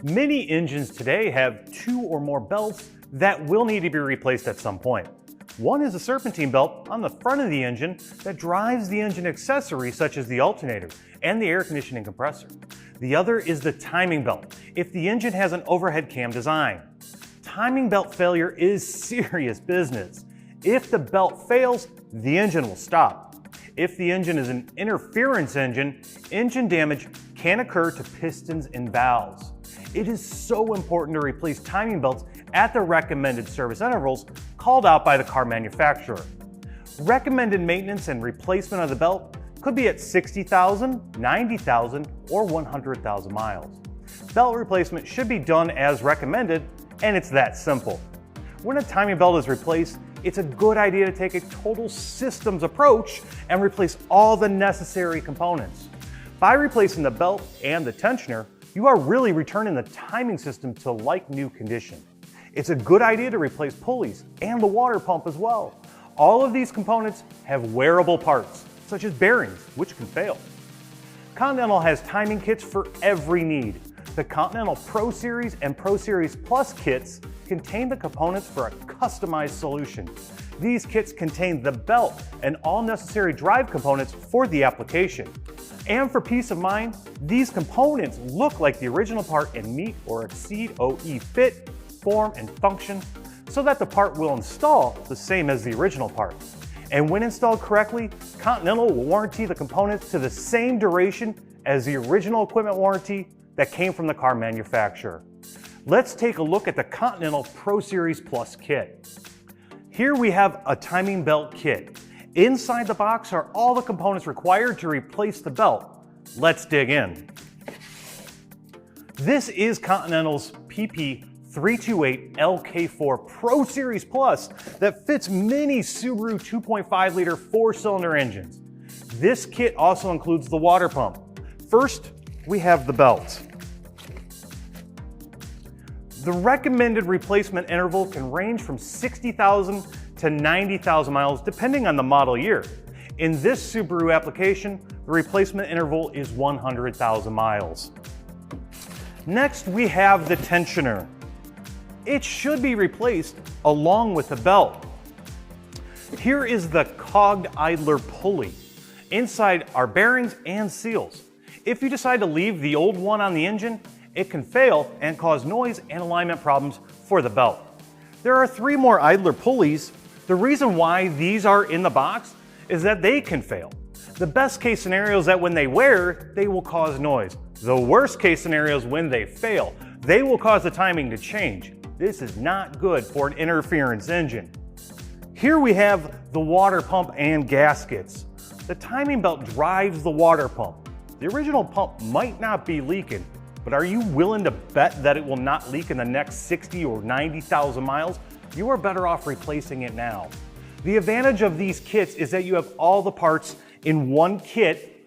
Many engines today have 2 or more belts that will need to be replaced at some point. One is a serpentine belt on the front of the engine that drives the engine accessories such as the alternator and the air conditioning compressor. The other is the timing belt if the engine has an overhead cam design. Timing belt failure is serious business. If the belt fails, the engine will stop. If the engine is an interference engine damage can occur to pistons and valves. It is so important to replace timing belts at the recommended service intervals called out by the car manufacturer. Recommended maintenance and replacement of the belt could be at 60,000, 90,000, or 100,000 miles. Belt replacement should be done as recommended, and it's that simple. When a timing belt is replaced, it's a good idea to take a total systems approach and replace all the necessary components. By replacing the belt and the tensioner, you are really returning the timing system to like new condition. It's a good idea to replace pulleys and the water pump as well. All of these components have wearable parts, such as bearings, which can fail. Continental has timing kits for every need. The Continental Pro Series and Pro Series Plus kits contain the components for a customized solution. These kits contain the belt and all necessary drive components for the application. And for peace of mind, these components look like the original part and meet or exceed OE fit, form, and function so that the part will install the same as the original part. And when installed correctly, Continental will warranty the components to the same duration as the original equipment warranty that came from the car manufacturer. Let's take a look at the Continental Pro Series Plus kit. Here we have a timing belt kit. Inside the box are all the components required to replace the belt. Let's dig in. This is Continental's PP328 LK4 Pro Series Plus that fits many Subaru 2.5-liter 4-cylinder engines. This kit also includes the water pump. First, we have the belt. The recommended replacement interval can range from 60,000 to 90,000 miles depending on the model year. In this Subaru application, the replacement interval is 100,000 miles. Next, we have the tensioner. It should be replaced along with the belt. Here is the cogged idler pulley. Inside are bearings and seals. If you decide to leave the old one on the engine, it can fail and cause noise and alignment problems for the belt. There are 3 more idler pulleys. The reason why these are in the box is that they can fail. The best case scenario is that when they wear, they will cause noise. The worst case scenario is when they fail. They will cause the timing to change. This is not good for an interference engine. Here we have the water pump and gaskets. The timing belt drives the water pump. The original pump might not be leaking, but are you willing to bet that it will not leak in the next 60 or 90,000 miles? You are better off replacing it now. The advantage of these kits is that you have all the parts in one kit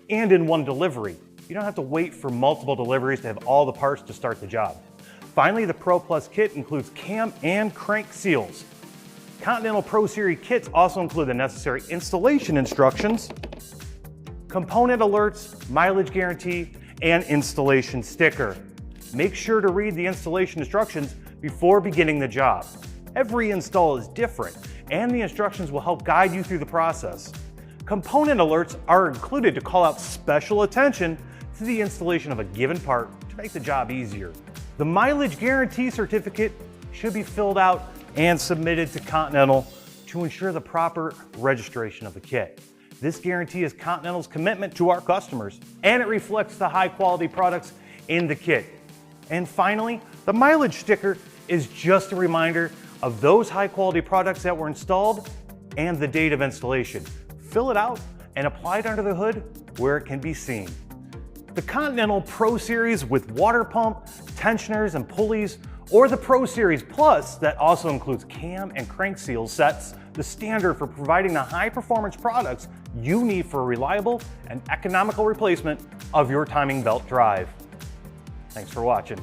and in one delivery. You don't have to wait for multiple deliveries to have all the parts to start the job. Finally, the Pro Plus kit includes cam and crank seals. Continental Pro Series kits also include the necessary installation instructions, component alerts, mileage guarantee, and installation sticker. Make sure to read the installation instructions before beginning the job. Every install is different, and the instructions will help guide you through the process. Component alerts are included to call out special attention to the installation of a given part to make the job easier. The mileage guarantee certificate should be filled out and submitted to Continental to ensure the proper registration of the kit. This guarantee is Continental's commitment to our customers, and it reflects the high-quality products in the kit. And finally, the mileage sticker is just a reminder of those high-quality products that were installed and the date of installation. Fill it out and apply it under the hood where it can be seen. The Continental Pro Series with water pump, tensioners, and pulleys, or the Pro Series Plus that also includes cam and crank seal sets the standard for providing the high-performance products you need for a reliable and economical replacement of your timing belt drive. Thanks for watching.